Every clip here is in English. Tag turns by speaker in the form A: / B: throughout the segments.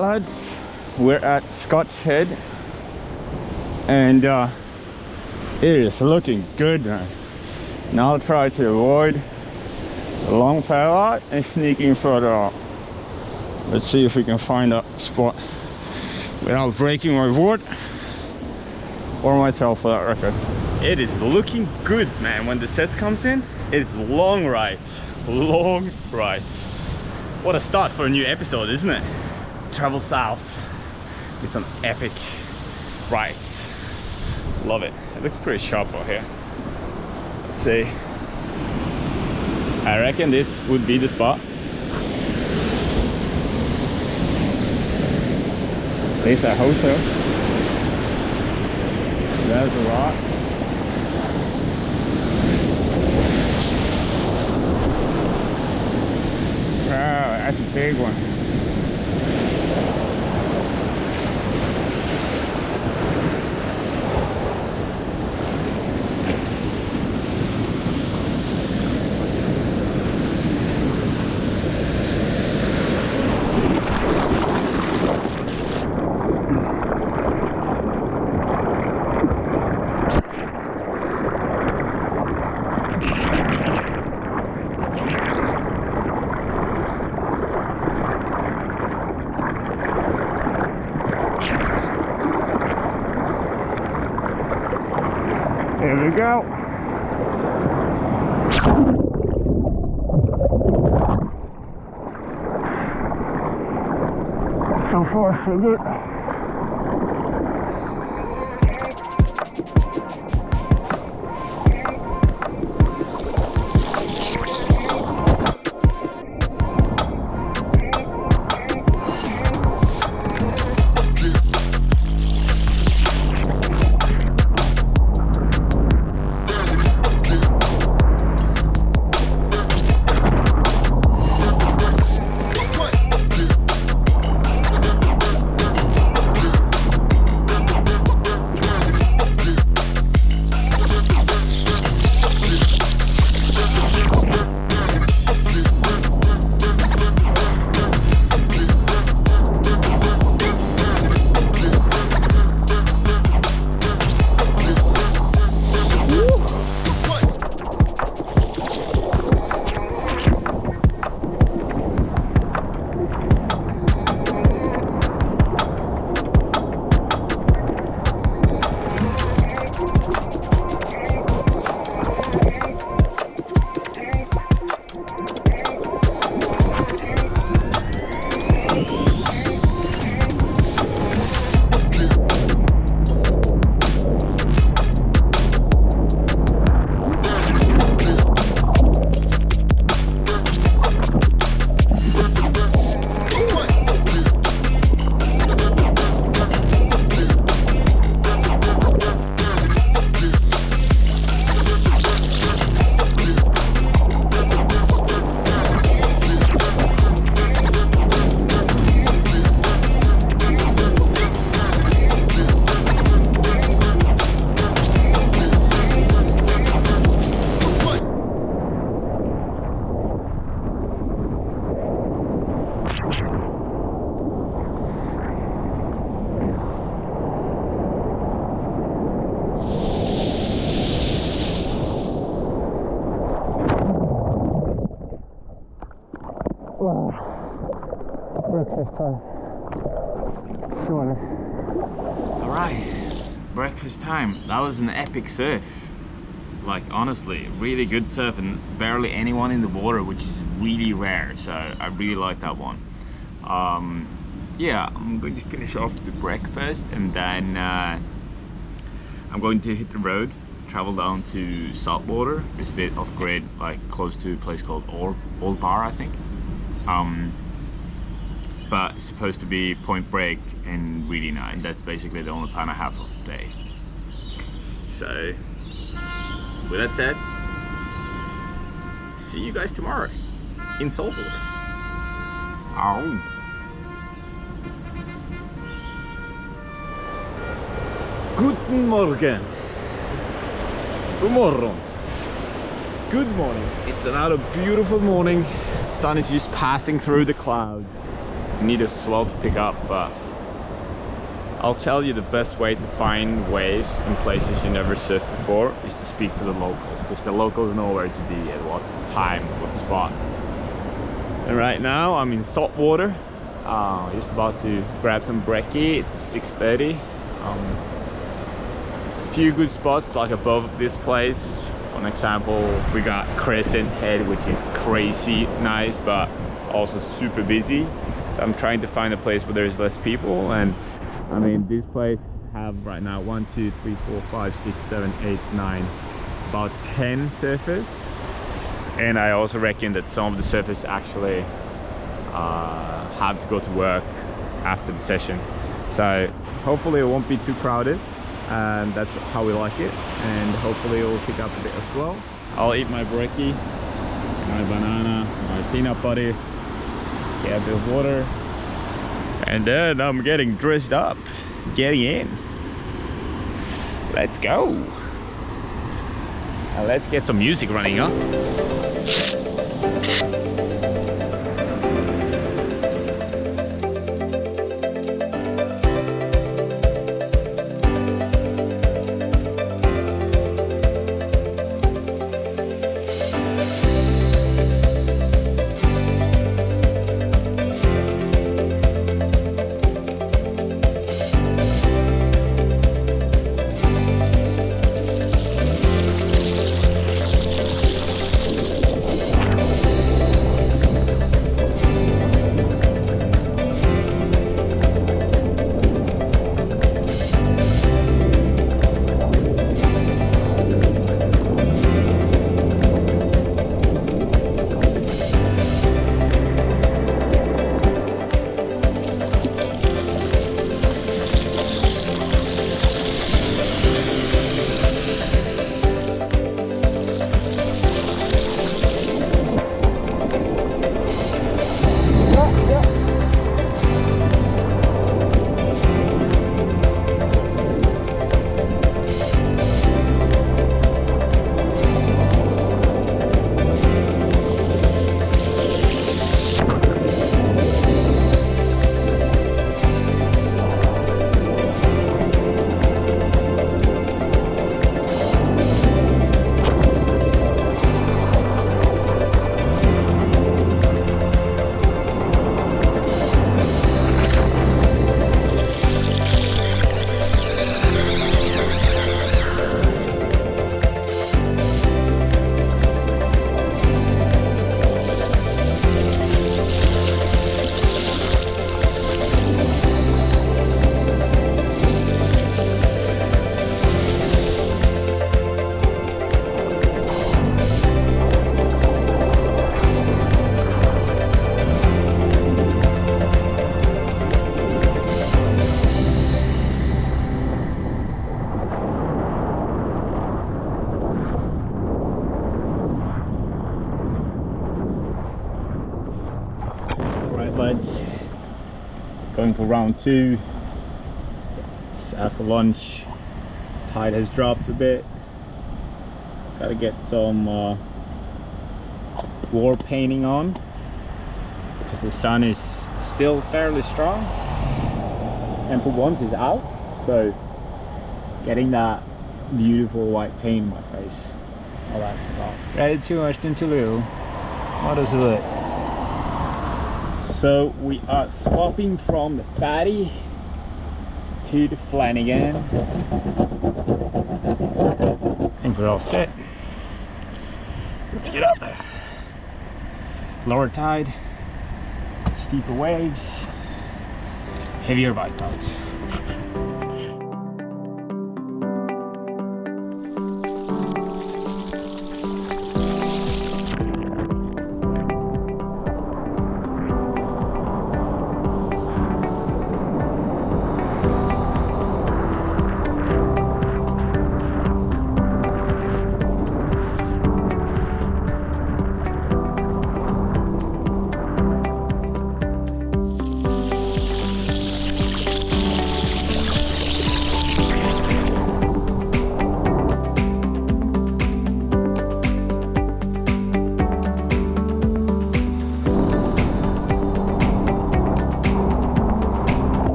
A: lads, we're at Scott's Head, and it is looking good, man. Now I'll try to avoid the long paddle out and sneaking further out. Let's see if we can find a spot without breaking my board or myself, for that record. It is looking good, man. When the set comes in, it's long rides. Long rides. What a start for a new episode, isn't it? Travel south with some epic rides. Love it. It looks pretty sharp out here. Let's see. I reckon this would be the spot. At least I hope so. There's a lot. Wow, that's a big one. Here we go. So far, so good. Breakfast time. Surely.
B: Alright, breakfast time. That was an epic surf. Like, honestly, really good surf and barely anyone in the water, which is really rare. So I really like that one. Yeah, I'm going to finish off the breakfast and then I'm going to hit the road, travel down to Saltwater. It's a bit off grid, like close to a place called Old Bar, I think. But it's supposed to be point break and really nice. That's basically the only plan I have for today. So, with that said, see you guys tomorrow in Saltwater. Ow.
A: Guten Morgen. Good morning. Good morning. It's another beautiful morning. Sun is just passing through the clouds. you need a swell to pick up, but I'll tell you the best way to find waves in places you never surfed before is to speak to the locals, because the locals know where to be at what time, what spot. And right now I'm in salt water. Just about to grab some brekkie. It's 6:30. It's a few good spots like above this place. For an example, we got Crescent Head, which is crazy nice but also super busy. So I'm trying to find a place where there's less people. And I mean, this place have right now 1, 2, 3, 4, 5, 6, 7, 8, 9, about 10 surfers. And I also reckon that some of the surfers actually have to go to work after the session. So hopefully it won't be too crowded, and that's how we like it. And hopefully it will pick up a bit as well. I'll eat my brekkie, my banana, my peanut butter, get a bit of water, and then I'm getting dressed up, getting in. Let's go. Now let's get some music running up. Buds, going for round 2. It's after lunch, tide has dropped a bit, gotta get some war painting on because the sun is still fairly strong and for once it's out, so getting that beautiful white paint on my face, all that's about. Ready too much into little. What does it look? So we are swapping from the Fatty to the Flanagan. I think we're all set. Let's get out there. Lower tide, steeper waves, heavier bike boats.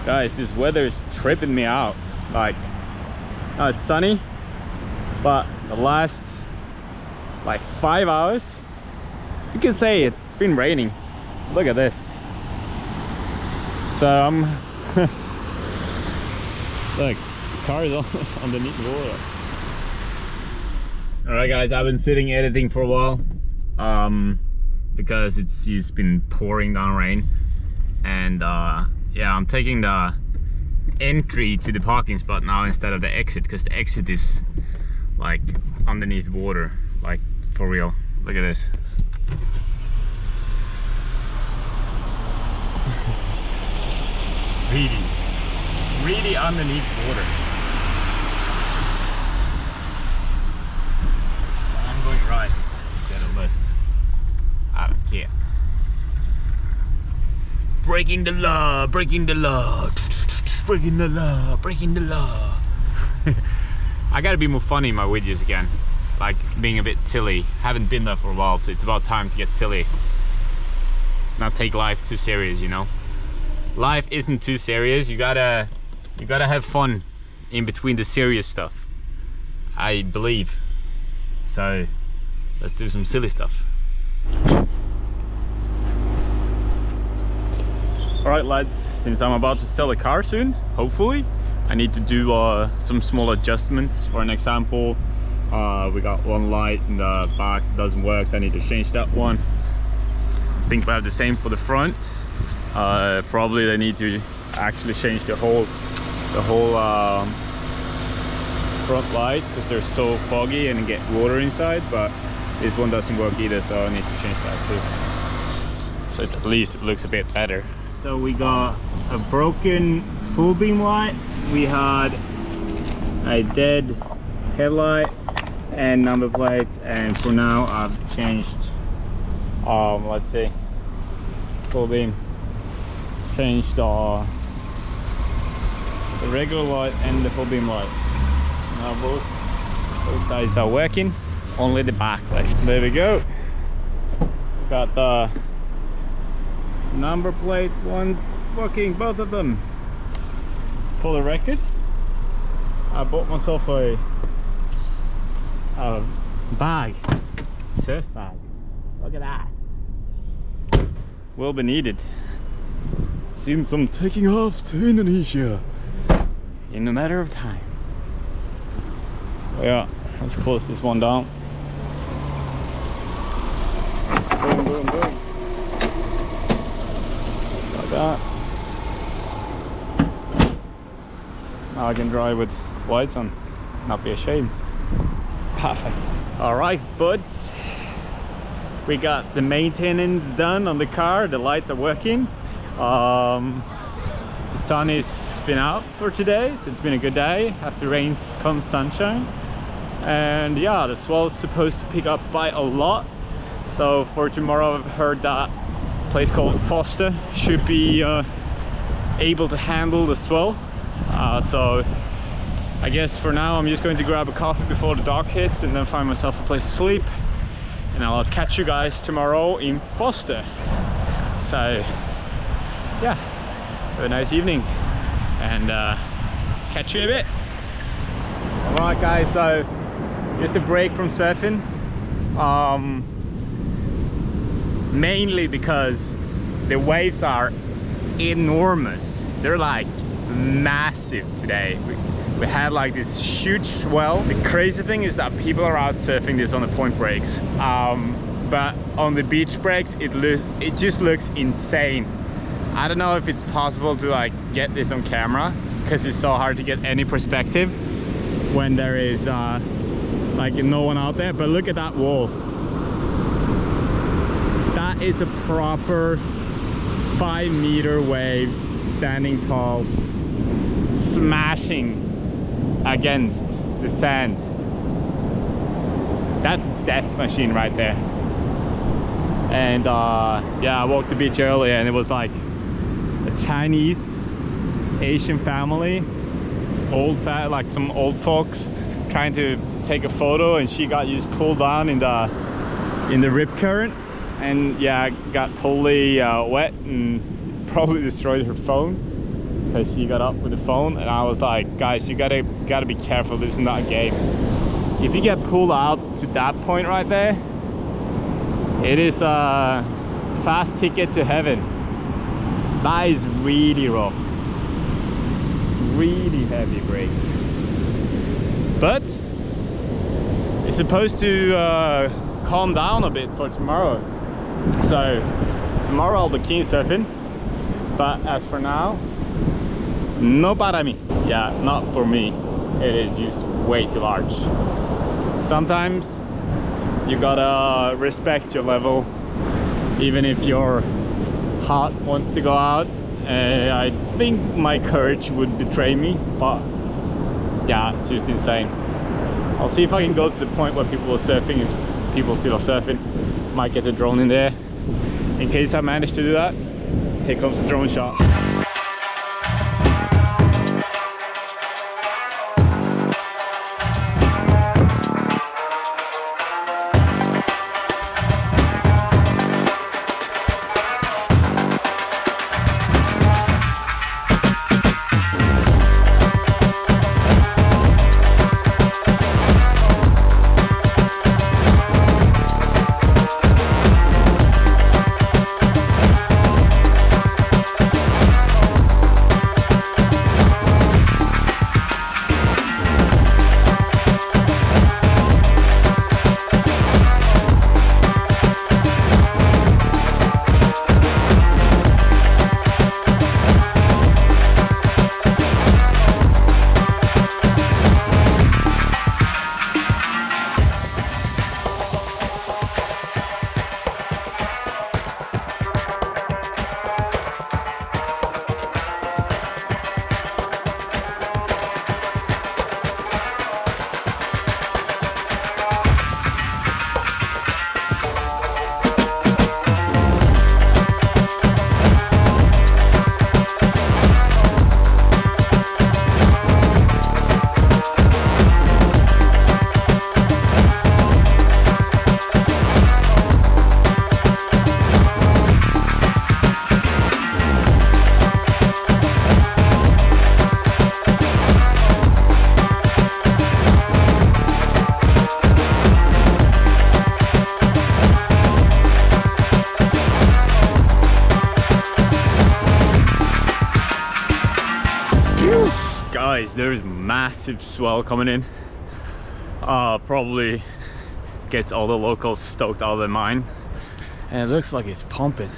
A: Guys, this weather is tripping me out. Like, now it's sunny, but the last like 5 hours, you can say it's been raining. Look at this. So I'm look, the car is almost underneath the water. All right, guys, I've been sitting editing for a while because it's just been pouring down rain, and yeah, I'm taking the entry to the parking spot now instead of the exit, because the exit is like underneath water, like for real. Look at this. really underneath water. I'm going right instead of left. I don't care. Breaking the law, breaking the law, breaking the law, breaking the law. I gotta be more funny in my videos again. Like being a bit silly. Haven't been there for a while, so it's about time to get silly. Not take life too serious, you know. Life isn't too serious. You gotta have fun in between the serious stuff, I believe. So let's do some silly stuff. Alright lads, since I'm about to sell a car soon, hopefully, I need to do some small adjustments. For an example, we got one light in the back doesn't work, so I need to change that one. I think we have the same for the front. Probably they need to actually change the whole front lights because they're so foggy and get water inside, but this one doesn't work either, so I need to change that too. So at least it looks a bit better. So we got a broken full beam light, we had a dead headlight and number plates, and for now I've changed let's see, full beam, changed the regular light and the full beam light. Now both sides are working, only the back left. There we go. Got the number plate ones working, both of them. For the record, I bought myself a bag, surf bag. Look at that. Will be needed. Seems I'm taking off to Indonesia in a matter of time. Yeah, let's close this one down. Boom, boom, boom. Like that. Now I can drive with lights on, not be ashamed. Perfect. Alright, buds. We got the maintenance done on the car. The lights are working. The sun has been out for today, so it's been a good day. After rains comes sunshine. And yeah, the swell is supposed to pick up by a lot. So for tomorrow, I've heard that place called Foster should be able to handle the swell. So I guess for now I'm just going to grab a coffee before the dark hits and then find myself a place to sleep, and I'll catch you guys tomorrow in Foster. So yeah, have a nice evening and catch you in a bit. Alright guys, so just a break from surfing, mainly because the waves are enormous. They're like massive today. We had like this huge swell. The crazy thing is that people are out surfing this on the point breaks, but on the beach breaks it just looks insane. I don't know if it's possible to like get this on camera because it's so hard to get any perspective when there is like no one out there, but look at that wall. That is a proper 5-meter wave standing tall, smashing against the sand. That's death machine right there. And yeah, I walked the beach earlier and it was like a Chinese Asian family, like some old folks trying to take a photo, and she got just pulled down in the rip current. and yeah, got totally wet and probably destroyed her phone because she got up with the phone. And I was like, guys, you gotta be careful, this is not a game. If you get pulled out to that point right there, it is a fast ticket to heaven. That is really rough, really heavy brakes, but it's supposed to calm down a bit for tomorrow. So tomorrow I'll be keen surfing, but as for now, no para mí. Yeah, not for me. It is just way too large. Sometimes you gotta respect your level, even if your heart wants to go out. I think my courage would betray me, but yeah, it's just insane. I'll see if I can go to the point where people are surfing. If people still are surfing, might get the drone in there. In case I manage to do that, here comes the drone shot. Guys, there's massive swell coming in. Probably gets all the locals stoked out of their mind, and it looks like it's pumping.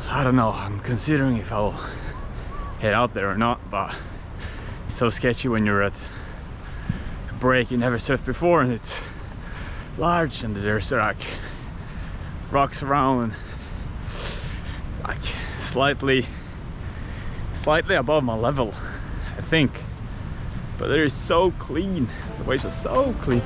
A: I don't know, I'm considering if I'll head out there or not, but it's so sketchy when you're at a break you never surfed before and it's large and there's like rocks around, like slightly above my level, I think. But it is so clean. The waves are so clean.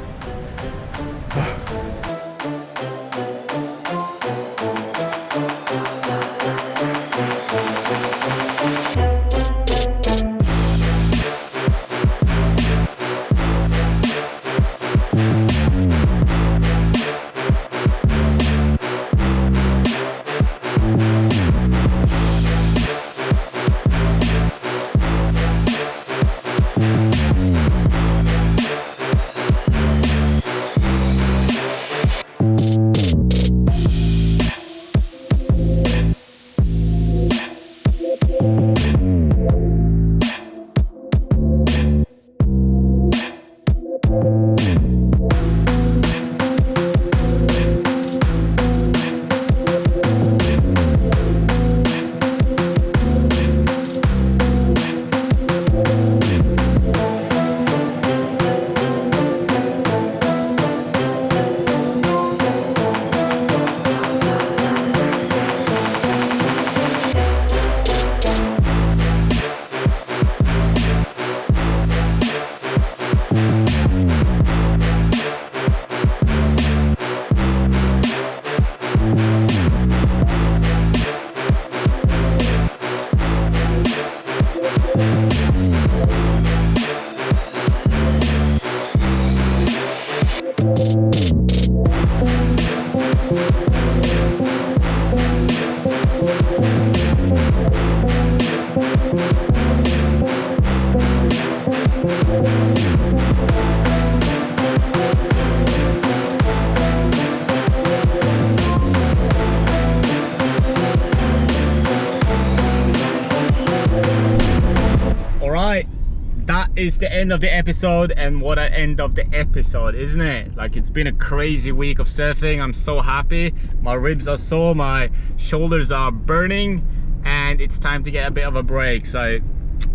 A: Right, that is the end of the episode, and what an end of the episode, isn't it? Like, it's been a crazy week of surfing. I'm so happy. My ribs are sore, my shoulders are burning, and it's time to get a bit of a break. So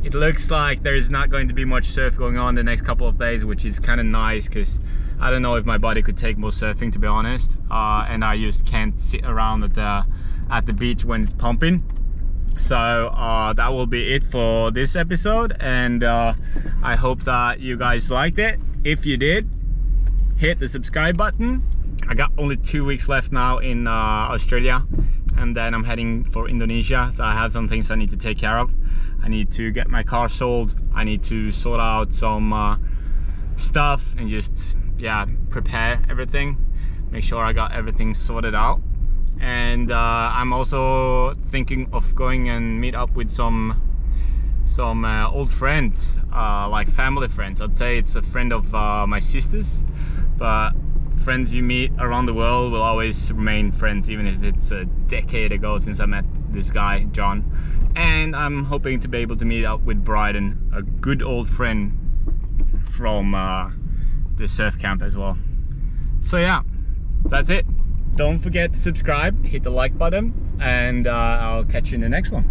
A: it looks like there's not going to be much surf going on the next couple of days, which is kind of nice, because I don't know if my body could take more surfing, to be honest. And I just can't sit around at the beach when it's pumping. So that will be it for this episode, and I hope that you guys liked it. If you did, hit the subscribe button. I got only 2 weeks left now in Australia, and then I'm heading for Indonesia, so I have some things I need to take care of. I need to get my car sold, I need to sort out some stuff, and just, yeah, prepare everything, make sure I got everything sorted out. And I'm also thinking of going and meet up with some old friends, like family friends. I'd say it's a friend of my sister's, but friends you meet around the world will always remain friends, even if it's a decade ago since I met this guy, John. And I'm hoping to be able to meet up with Bryden, a good old friend from the surf camp as well. So yeah, that's it. Don't forget to subscribe, hit the like button, and I'll catch you in the next one.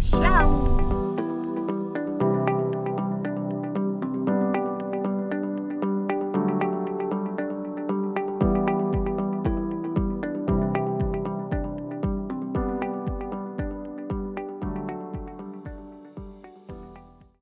A: Ciao!